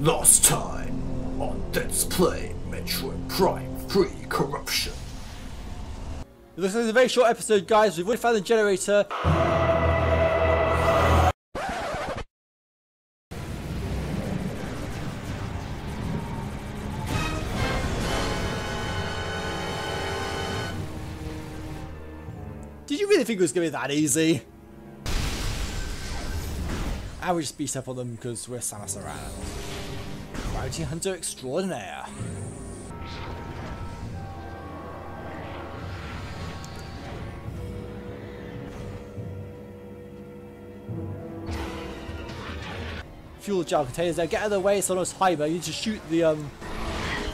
Last time on Let's Play Metroid Prime 3 Corruption. This is a very short episode, guys. We've already found the generator. Did you really think it was going to be that easy? And we just beat up on them because we're Samus Aran. Bounty Hunter Extraordinaire. Fuel gel containers now. Get out of the way, it's on us timer. You just shoot the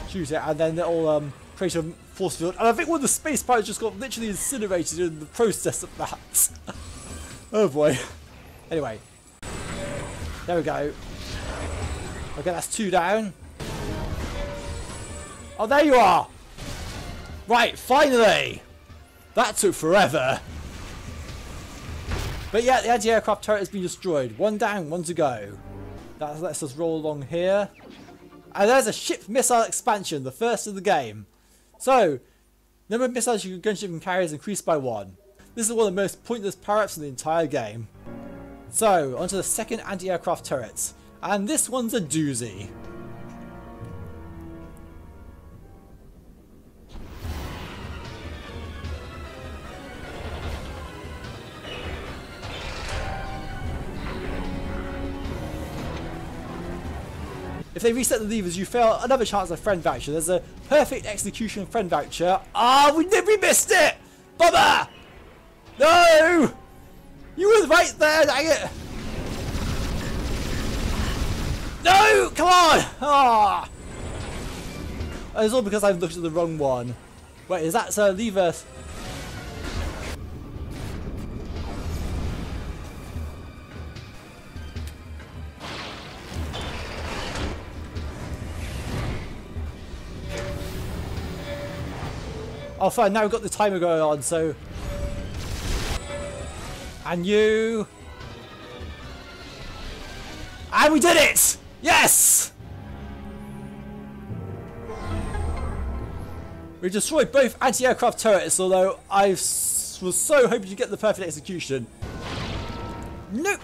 shoot it and then it'll create a force field. And I think one of the space pirates just got literally incinerated in the process of that. Oh boy. Anyway. There we go. Okay, that's 2 down. Oh, there you are! Right, finally! That took forever. But yeah, the anti-aircraft turret has been destroyed. 1 down, 1 to go. That lets us roll along here. And there's a ship missile expansion, the first of the game. So, number of missiles your gunship can carry is increased by 1. This is one of the most pointless power-ups in the entire game. So, onto the second anti-aircraft turret. And this one's a doozy. If they reset the levers, you fail another chance of friend voucher. There's a perfect execution friend voucher. Ah, we missed it! Bummer! No! You were right there, dang it! No! Come on! Ah! It's all because I've looked at the wrong one. Wait, is that lever? Oh fine, now we've got the timer going on, so... And you... And we did it! Yes! We destroyed both anti-aircraft turrets, although I was so hoping to get the perfect execution. Nope!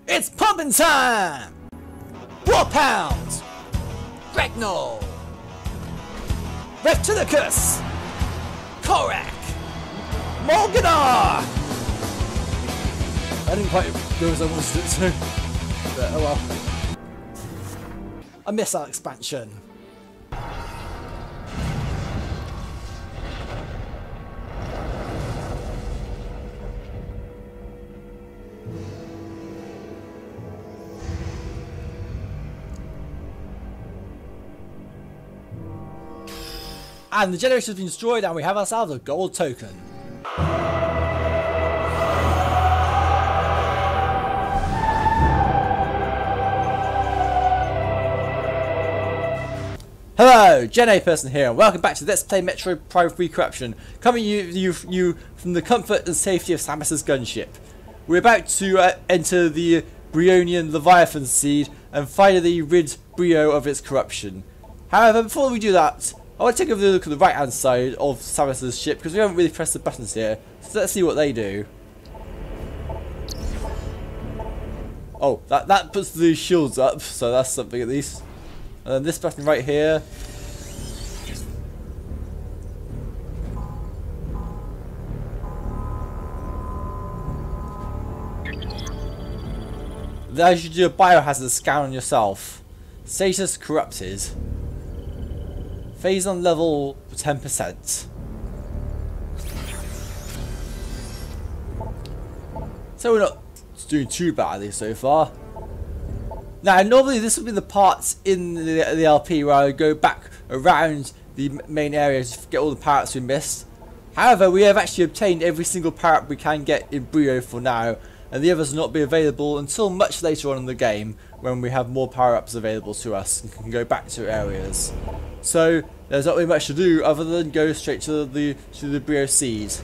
It's pumping time! Warpound! Regnal! Reptilicus! Korak! Morganar! I didn't quite do as I wanted it to, but oh well. A missile expansion. And the generator has been destroyed and we have ourselves a gold token. Hello, Gen A person here, and welcome back to Let's Play Metroid Prime 3 Corruption, coming you from the comfort and safety of Samus's gunship. We're about to enter the Brionian Leviathan Seed and finally rid Brio of its corruption. However, before we do that, I want to take a look at the right hand side of Samus's ship because we haven't really pressed the buttons here, so let's see what they do. Oh, that puts the shields up, so that's something at least. And then this button right here. Then you should do a biohazard scan on yourself. Status corrupted. Phase on level 10%. So we're not doing too badly so far. Now, normally this would be the parts in the LP where I go back around the main area to get all the power-ups we missed. However, we have actually obtained every single power-up we can get in Brio for now, and the others will not be available until much later on in the game when we have more power-ups available to us and can go back to areas. So, there's not really much to do other than go straight to the Brio Seed.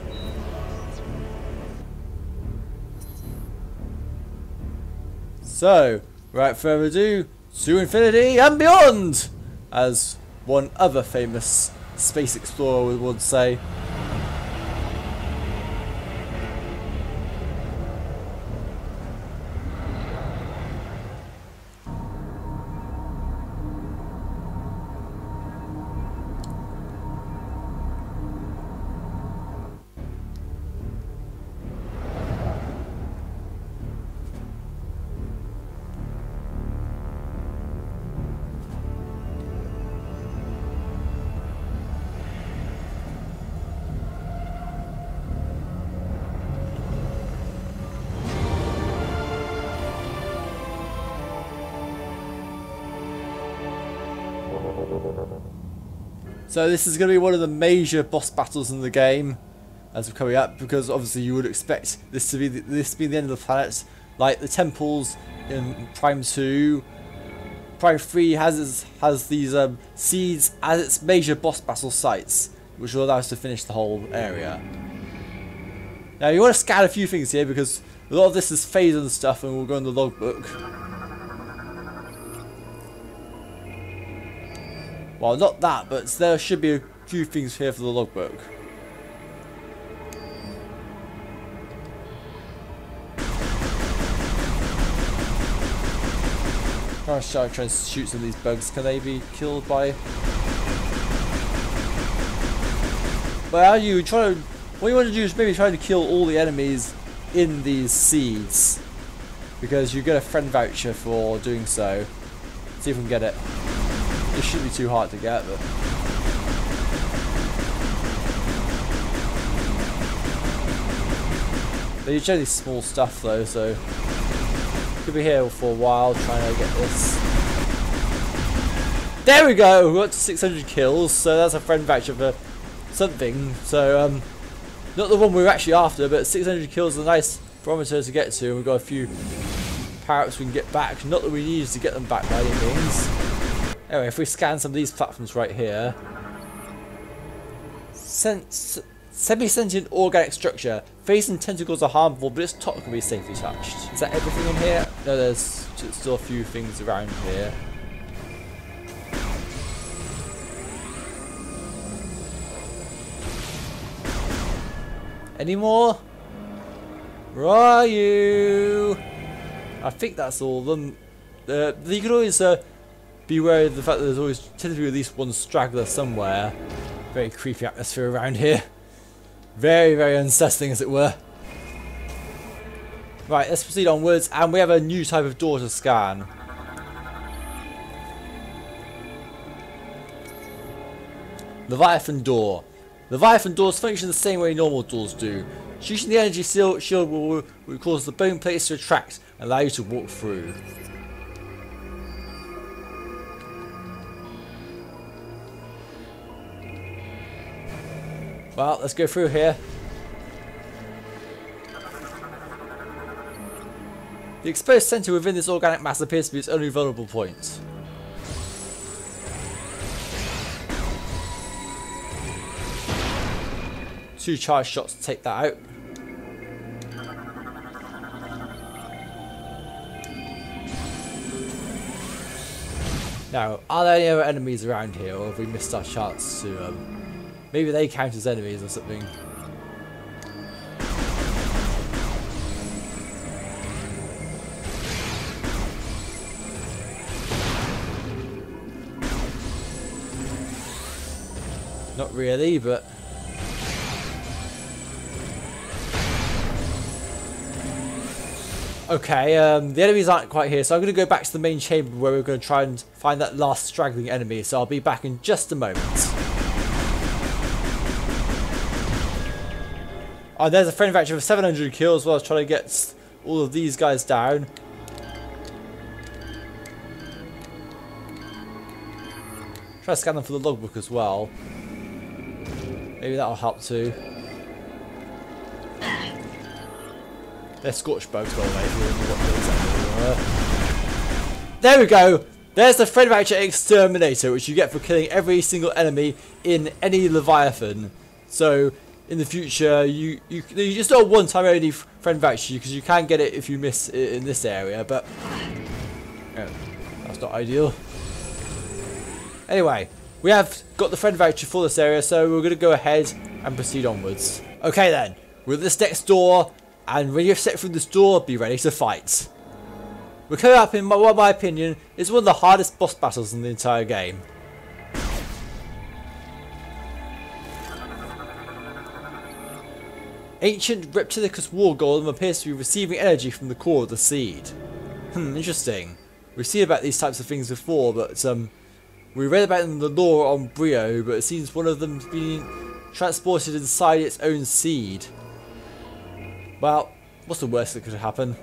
So, without further ado, to infinity and beyond, as one other famous space explorer would say. So this is going to be one of the major boss battles in the game as we're coming up, because obviously you would expect this to be the end of the planet, like the temples in Prime 2. Prime 3 has these seeds as its major boss battle sites, which will allow us to finish the whole area. Now you want to scan a few things here because a lot of this is phase and stuff, and we'll go in the logbook. Well, not that, but there should be a few things here for the logbook. I'm trying to shoot some of these bugs. Can they be killed by? But what you want to do is maybe try to kill all the enemies in these seeds, because you get a friend voucher for doing so. Let's see if we can get it. It shouldn't be too hard to get, but they're generally small stuff though, so could be here for a while trying to get this. There we go! We got to 600 kills, so that's a friend voucher for something. So not the one we were actually after, but 600 kills is a nice barometer to get to, and we've got a few power-ups we can get back. Not that we need to get them back by any means. Anyway, if we scan some of these platforms right here. Semi-sentient organic structure. Face and tentacles are harmful, but its top can be safely touched. Is that everything in here? No, there's still a few things around here. Any more? Where are you? I think that's all of them. You can always be wary of the fact that there's always tends to be at least one straggler somewhere. Very creepy atmosphere around here. Very, very unsettling, as it were. Right, let's proceed onwards, and we have a new type of door to scan. Leviathan door. Leviathan doors function the same way normal doors do. Shooting the energy shield will cause the bone plates to retract and allow you to walk through. Well, let's go through here. The exposed center within this organic mass appears to be its only vulnerable point. Two charge shots to take that out. Now, are there any other enemies around here, or have we missed our chance to maybe they count as enemies or something? Not really, but okay, the enemies aren't quite here, so I'm going to go back to the main chamber where we're going to try and find that last straggling enemy, so I'll be back in just a moment. Oh, there's a friend voucher for 700 kills while I was trying to get all of these guys down. Try to scan them for the logbook as well. Maybe that'll help too. They're scorched bugs, by the way. There we go! There's the friend voucher exterminator, which you get for killing every single enemy in any Leviathan. So in the future, you just don't one time only friend voucher, because you can get it if you miss it in this area. But Oh, that's not ideal. Anyway, we have got the friend voucher for this area, so we're going to go ahead and proceed onwards. Okay then, we're at this next door, and when you step through this door, be ready to fight. We're coming up in my opinion is one of the hardest boss battles in the entire game. Ancient Reptilicus War Golem appears to be receiving energy from the core of the seed. Interesting. We've seen about these types of things before, but we read about them in the lore on Brio, but it seems one of them's been transported inside its own seed. Well, what's the worst that could happen?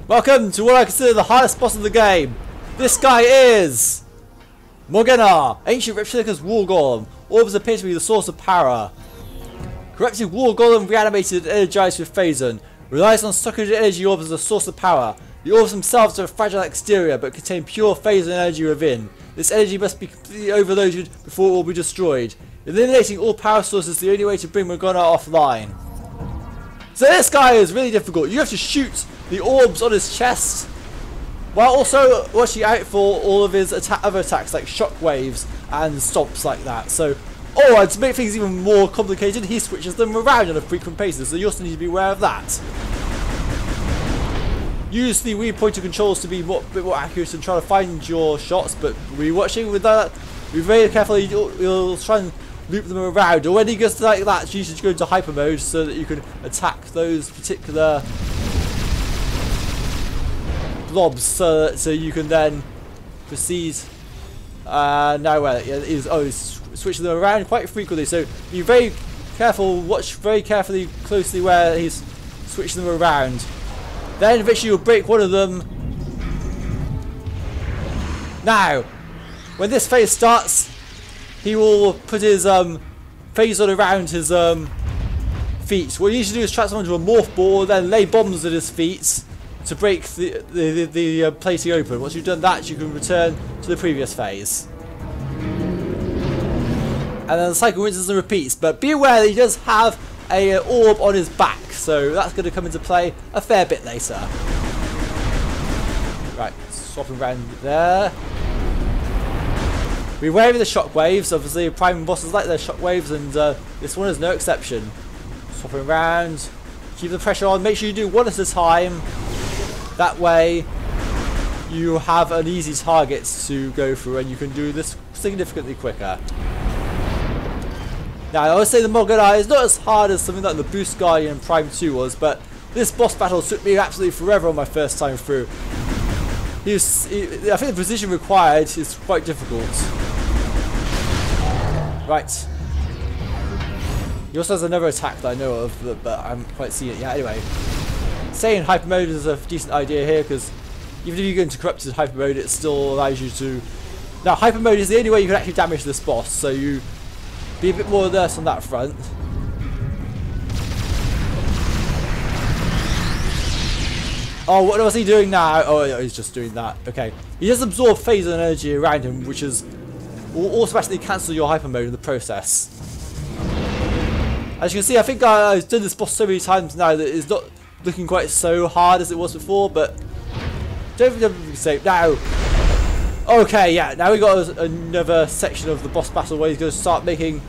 Welcome to what I consider the hardest boss of the game. This guy is Morgana, Ancient Reptilicus War Golem. Orbs appear to be the source of power. Corrupted War Golem reanimated and energized with Phazon. Relies on suckered energy orbs as a source of power. The orbs themselves have a fragile exterior but contain pure Phazon energy within. This energy must be completely overloaded before it will be destroyed. Eliminating all power sources is the only way to bring Morgana offline. So this guy is really difficult. You have to shoot the orbs on his chest while also watching out for all of his other attacks like shockwaves and stomps like that. So, and to make things even more complicated, he switches them around on a frequent basis, so you also need to be aware of that. Use the Wii pointer controls to be a bit more accurate and try to find your shots, but rewatching with that, be very careful. You'll try and loop them around, or when he gets like that, you should go into hyper mode so that you can attack those particular blobs, so you can then proceed. Now where he's switching them around quite frequently, so be very careful. Watch very carefully, closely where he's switching them around. Then eventually you'll break one of them. Now, when this phase starts, he will put his Phazon around his feet. What you need to do is transform into a morph ball, then lay bombs at his feet to break the plating open. Once you've done that, you can return to the previous phase. And then the cycle rinses and repeats. But be aware that he does have a orb on his back, so that's going to come into play a fair bit later. Right, swapping around there. Be wary of the shockwaves. Obviously, prime bosses like their shockwaves, and this one is no exception. Swapping around, keep the pressure on. Make sure you do one at a time. That way, you have an easy target to go through, and you can do this significantly quicker. Now, I would say the Morgana is not as hard as something like the Boost Guardian Prime 2 was, but this boss battle took me absolutely forever on my first time through. I think the precision required is quite difficult. Right. He also has another attack that I know of, but I haven't quite seen it yet. Anyway, staying in hyper mode is a decent idea here, because even if you go into corrupted hyper mode, it still allows you to. Now, hyper mode is the only way you can actually damage this boss, so you be a bit more alert on that front. Oh, what was he doing now? Oh, he's just doing that. Okay. He does absorb Phazon energy around him, which will automatically cancel your hyper mode in the process. As you can see, I think I've done this boss so many times now that it's not looking quite so hard as it was before, but don't think I'm safe now. Okay, yeah, now we got another section of the boss battle where he's going to start making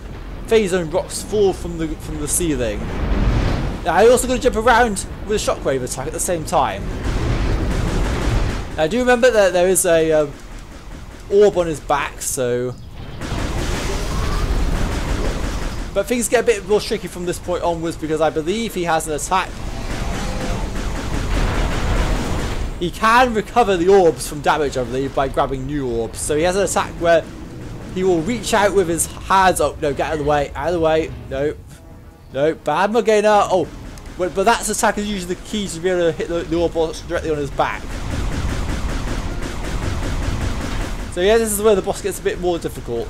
Phazon rocks fall from the ceiling. Now, I'm also going to jump around with a shockwave attack at the same time. Now, do remember that there is a orb on his back, so. But things get a bit more tricky from this point onwards, because I believe he has an attack he can recover the orbs from damage, I believe, by grabbing new orbs. So he has an attack where he will reach out with his hands. Oh, no, get out of the way. Out of the way. No. No, bad Morgana. Oh, but that attack is usually the key to be able to hit the orb directly on his back. So yeah, this is where the boss gets a bit more difficult.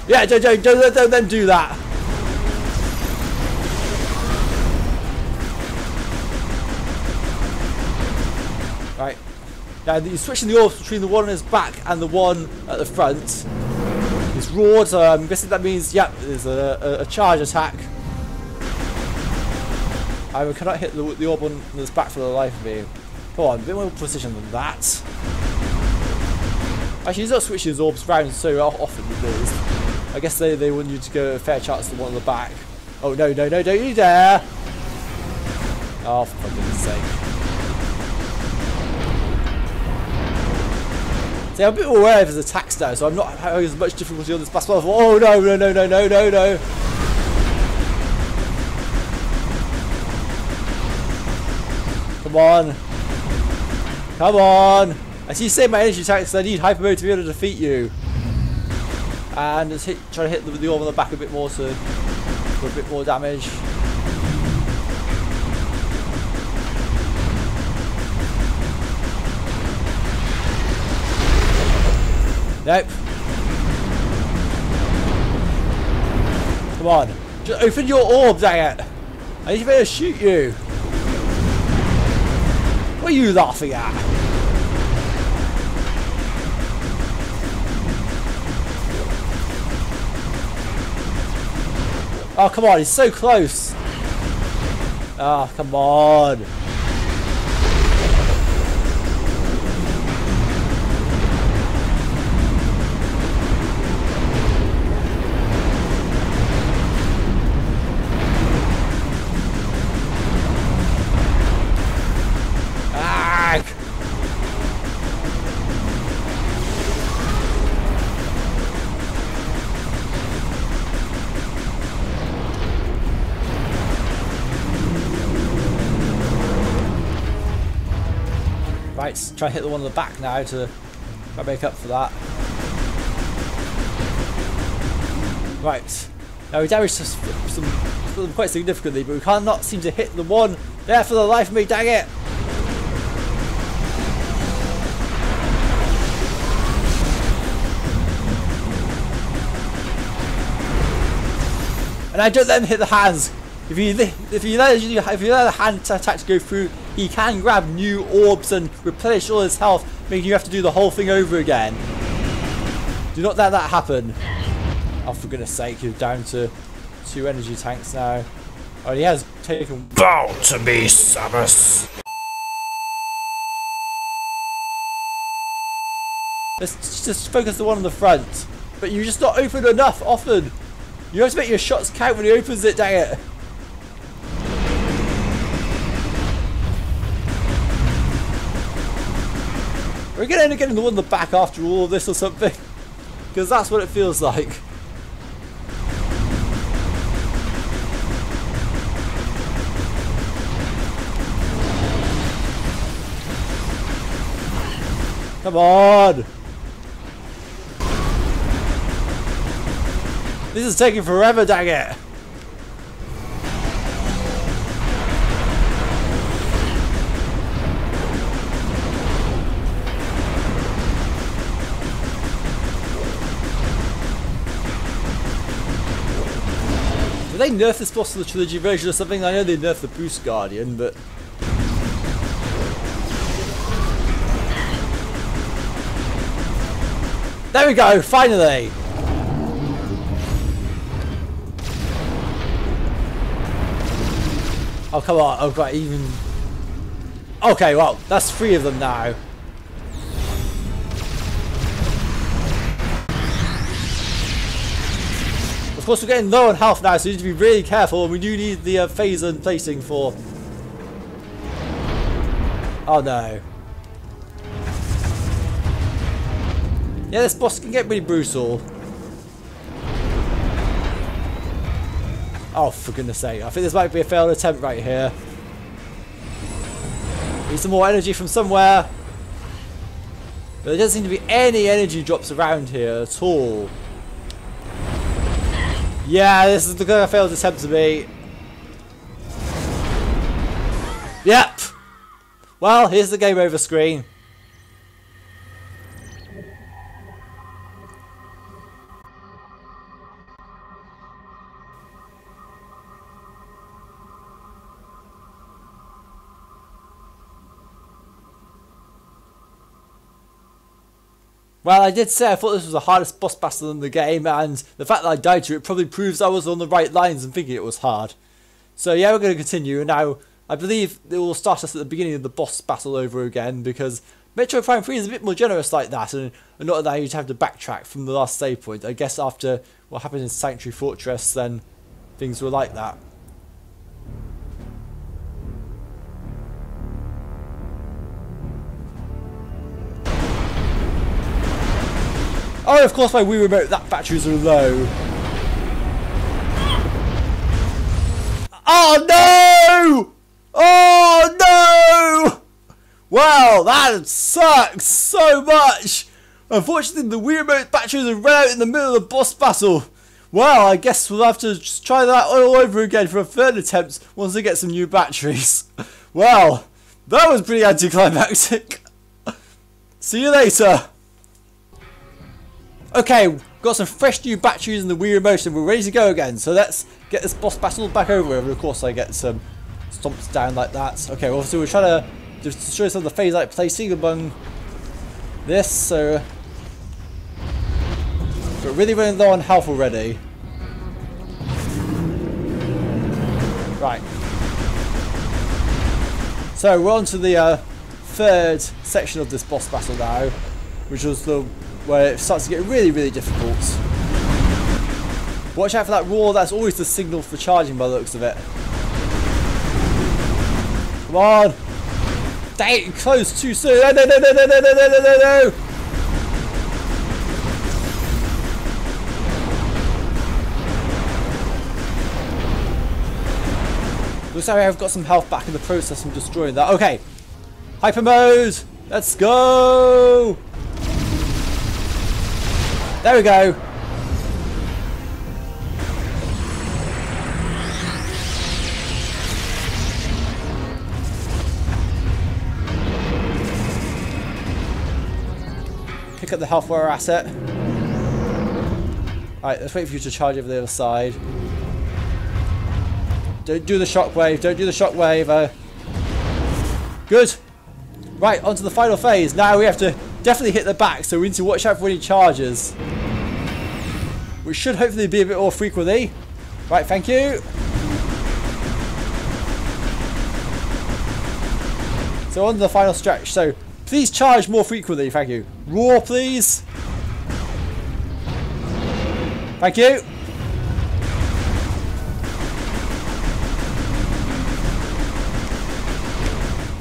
Yeah, don't do that. Right. Now you're switching the orbs between the one on his back and the one at the front. He's roared, so I'm guessing that means, yep, there's a charge attack. I cannot hit the orb on his back for the life of me. Come on, a bit more precision than that. Actually, he's not switching his orbs around so often with these. I guess they want you to go a fair chance to the one on the back. Oh, no, don't you dare! Oh, for goodness sake. See, I'm a bit more aware of his attacks now, so I'm not having as much difficulty on this boss. Oh, no. Come on. Come on. I see you save my energy tanks, so I need hyper mode to be able to defeat you. And just try to hit the orb on the back a bit more for a bit more damage. Nope. Come on. Just open your orb, dang it. I need to be able to shoot you. What are you laughing at? Oh, come on, he's so close. Oh, come on. Right, try to hit the one on the back now to make up for that. Right, now we damaged some quite significantly, but we cannot seem to hit the one there for the life of me, dang it! And I don't let him hit the hands. If you let the hand attack to go through, he can grab new orbs and replenish all his health, making you have to do the whole thing over again. Do not let that happen. Oh, for goodness sake, he's down to 2 energy tanks now. Oh, he has taken. Bow to me, Samus. Let's just focus the one on the front. But you're just not open enough often. You have to make your shots count when he opens it, dang it. We're going to end up getting the one in the back after all of this or something. Because that's what it feels like. Come on! This is taking forever, dang it! Did they nerf this boss in the trilogy version or something? I know they nerfed the Boost Guardian, but... There we go, finally! Oh, come on. Oh, God, even... Okay, well, that's 3 of them now. Of course, we're getting low on health now, so we need to be really careful. And we do need the phaser placing for... Oh, no. Yeah, this boss can get really brutal. Oh, for goodness sake. I think this might be a failed attempt right here. Need some more energy from somewhere. But there doesn't seem to be any energy drops around here at all. Yeah, this is the kind of failed attempt to be. Yep. Well, here's the game over screen. Well, I did say I thought this was the hardest boss battle in the game, and the fact that I died to it probably proves I was on the right lines and thinking it was hard. So yeah, we're going to continue, and now I believe it will start us at the beginning of the boss battle over again, because Metroid Prime 3 is a bit more generous like that, and not allow you to have to backtrack from the last save point. I guess after what happened in Sanctuary Fortress, then things were like that. Oh, of course, my Wii Remote, that batteries are low. Oh, no! Oh, no! Wow, that sucks so much. Unfortunately, the Wii Remote batteries have run out in the middle of the boss battle. Well, I guess we'll have to just try that all over again for a third attempt once we get some new batteries. Well, that was pretty anticlimactic. See you later. Okay, got some fresh new batteries in the Wii Remote and we're ready to go again. So let's get this boss battle back over with. And of course I get some stomps down like that. Okay, well, so we're trying to just show some of the phase-out placing among this. So we're really running low on health already. Right. So we're on to the third section of this boss battle now, which was the where it starts to get really, really difficult. Watch out for that roar, that's always the signal for charging by the looks of it. Come on! Dang it, closed too soon! No, no, no, no, no, no, no, no, no, no! Looks like I've got some health back in the process from destroying that. Okay, hyper mode! Let's go! There we go. Pick up the health bar asset. Alright, let's wait for you to charge over the other side. Don't do the shockwave, don't do the shockwave. Good. Right, on to the final phase. Now we have to definitely hit the back, so we need to watch out for any charges. Which should hopefully be a bit more frequently. Right, thank you. So on to the final stretch. So please charge more frequently, thank you. Roar, please. Thank you.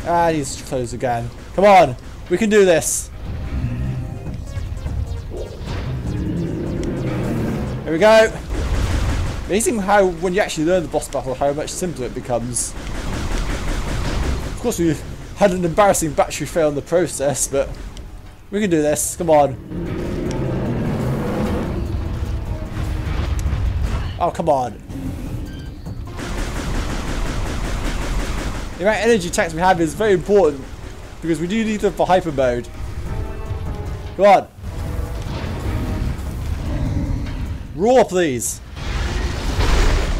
And he's closed again. Come on, we can do this. Here we go. Amazing how, when you actually learn the boss battle, how much simpler it becomes. Of course, we had an embarrassing battery fail in the process, but we can do this. Come on. Oh, come on. The amount of energy tanks we have is very important because we do need them for hyper mode. Come on. Roar, please.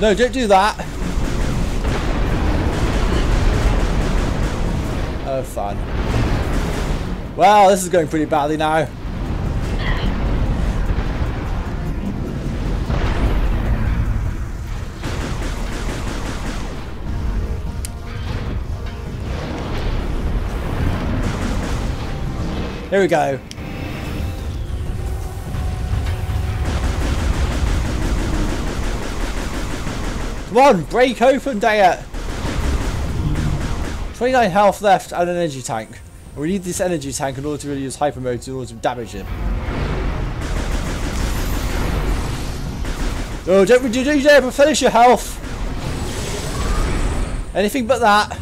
No, don't do that. Oh, fun. Well, this is going pretty badly now. Here we go. Come on, break open, dang it. 29 health left and an energy tank. We need this energy tank in order to really use hyper mode in order to damage him. Oh, don't you dare replenish your health. Anything but that.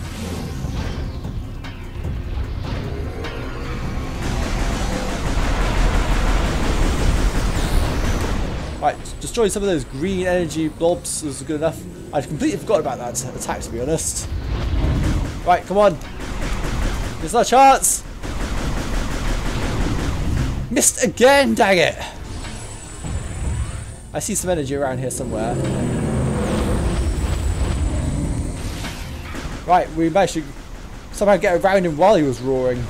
destroying some of those green energy blobs was good enough. I'd completely forgot about that attack, to be honest. Right, come on. There's no chance. Missed again, dang it. I see some energy around here somewhere. Right, we managed to somehow get around him while he was roaring.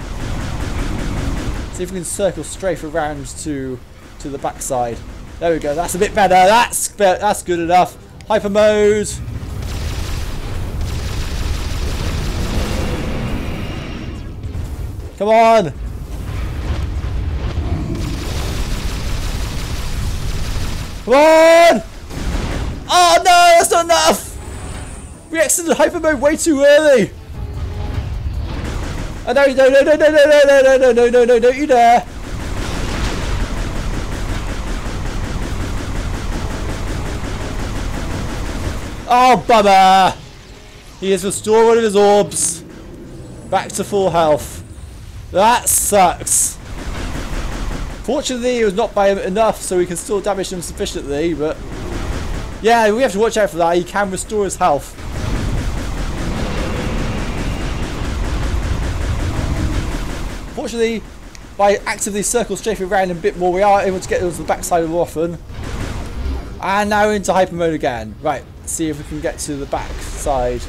See if we can circle straight around to the backside. There we go, that's a bit better. That's good enough. Hyper mode. Come on. Come on! Oh no, that's not enough! We exited hyper mode way too early! Oh no, no, don't you dare! Oh, bummer! He has restored one of his orbs. Back to full health. That sucks. Fortunately, it was not by enough, so we can still damage him sufficiently, but... yeah, we have to watch out for that. He can restore his health. Fortunately, by actively circling strafing around a bit more, we are able to get onto the backside more often. And now into hyper mode again. Right, let's see if we can get to the back side.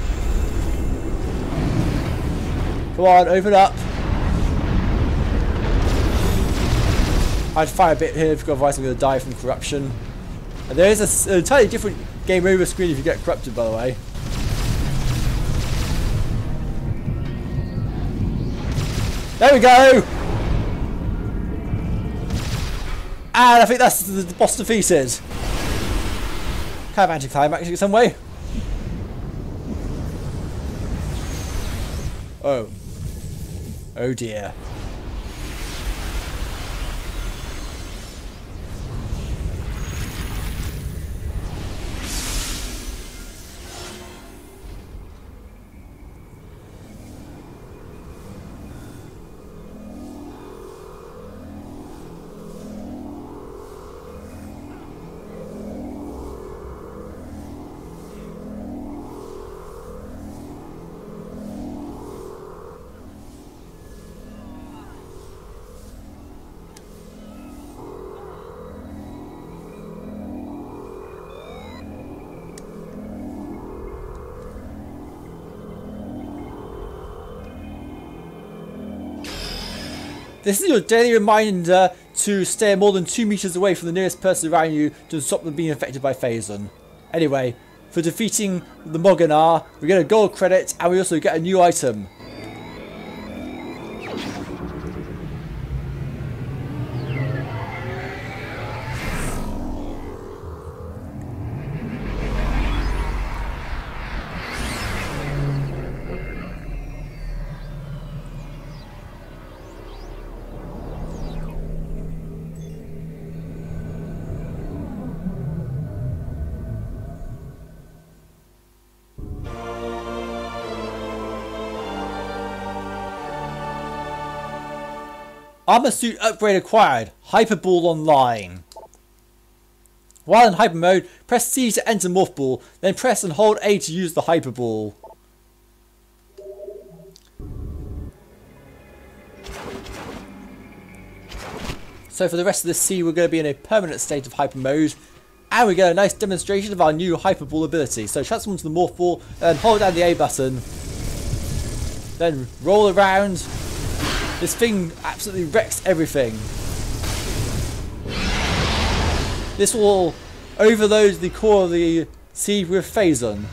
Come on, open up. I'd fire a bit here because otherwise I'm going to die from corruption. And there is an entirely different game over screen if you get corrupted, by the way. There we go! And I think that's the boss defeated. Kind of anticlimactic in some way. Oh. Oh dear. This is your daily reminder to stay more than 2 meters away from the nearest person around you to stop them being affected by Phazon. Anyway, for defeating the Moganar, we get a gold credit and we also get a new item. Armor suit upgrade acquired. Hyper Ball online. While in hyper mode, press C to enter Morph Ball, then press and hold A to use the Hyper Ball. So for the rest of this scene, we're going to be in a permanent state of hyper mode, and we get a nice demonstration of our new Hyper Ball ability. So transform to the Morph Ball, and hold down the A button, then roll around. This thing absolutely wrecks everything. This will overload the core of the seed with Phazon.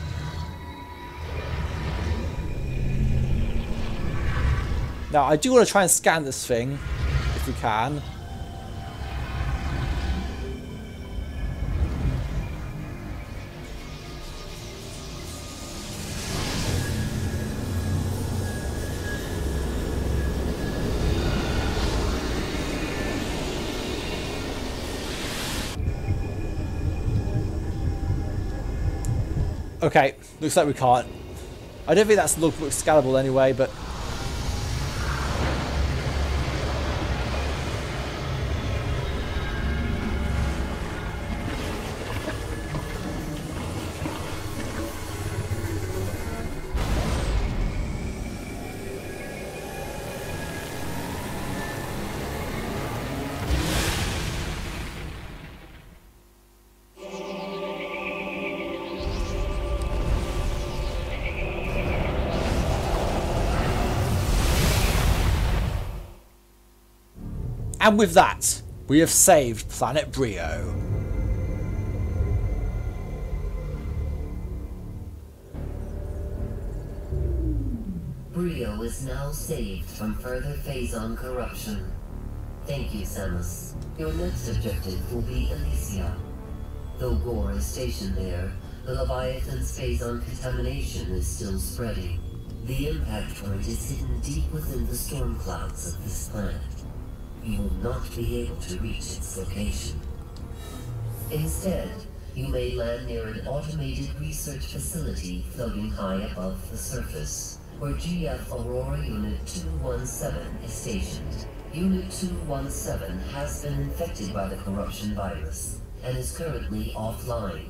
Now I do want to try and scan this thing, if we can. Okay, looks like we can't. I don't think that's logbook scalable anyway, but... And with that, we have saved Planet Brio. Brio is now saved from further Phazon corruption. Thank you, Samus. Your next objective will be Elysia. Though Gore is stationed there, the Leviathan's Phazon contamination is still spreading. The impact point is hidden deep within the storm clouds of this planet. You will not be able to reach its location. Instead, you may land near an automated research facility floating high above the surface, where GF Aurora Unit 217 is stationed. Unit 217 has been infected by the corruption virus and is currently offline.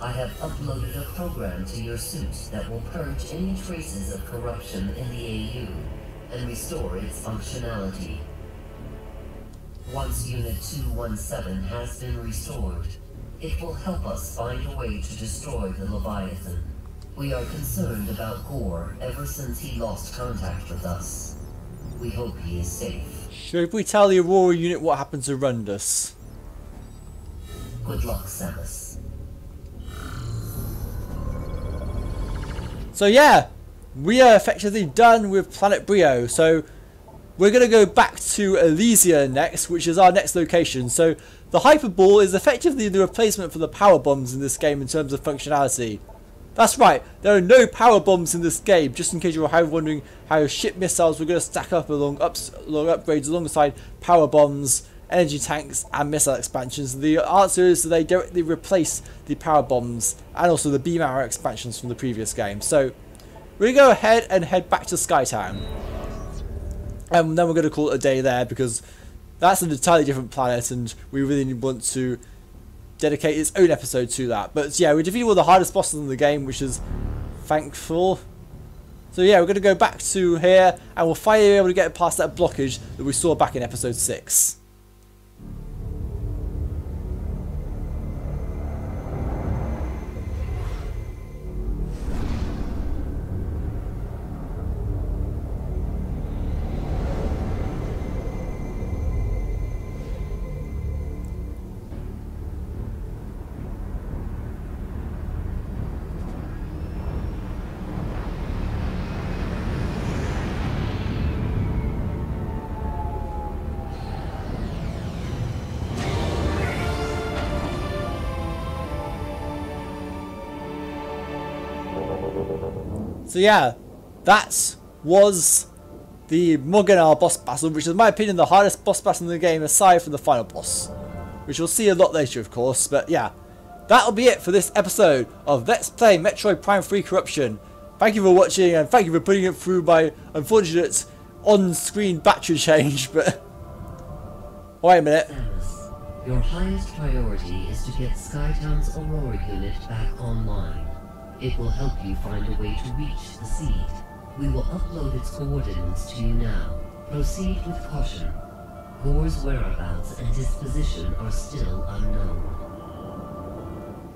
I have uploaded a program to your suit that will purge any traces of corruption in the AU and restore its functionality. Once Unit 217 has been restored, it will help us find a way to destroy the Leviathan. We are concerned about Gore ever since he lost contact with us. We hope he is safe. Should we tell the Aurora unit what happened to Rundus? Good luck, Samus. So yeah, we are effectively done with Planet Brio. So we're going to go back to Elysia next, which is our next location. So the Hyperball is effectively the replacement for the power bombs in this game in terms of functionality. That's right, there are no power bombs in this game, just in case you were wondering how ship missiles were going to stack up along upgrades alongside power bombs, energy tanks and missile expansions. The answer is that they directly replace the power bombs and also the beam arrow expansions from the previous game. So we're going to go ahead and head back to Skytown. And then we're going to call it a day there because that's an entirely different planet and we really want to dedicate its own episode to that. But yeah, we defeated one of the hardest bosses in the game, which is thankful. So yeah, we're going to go back to here and we'll finally be able to get past that blockage that we saw back in episode 6. So yeah, that was the Morganar boss battle, which is in my opinion the hardest boss battle in the game aside from the final boss, which we'll see a lot later of course. But yeah, that'll be it for this episode of Let's Play Metroid Prime 3 Corruption. Thank you for watching and thank you for putting it through my unfortunate on-screen battery change, but wait a minute. Samus, your highest priority is to get Skytown's Aurora unit back online. It will help you find a way to reach the seed. We will upload its coordinates to you now. Proceed with caution. Gore's whereabouts and disposition are still unknown.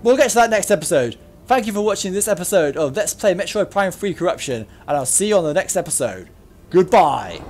We'll get to that next episode. Thank you for watching this episode of Let's Play Metroid Prime 3 Corruption, and I'll see you on the next episode. Goodbye!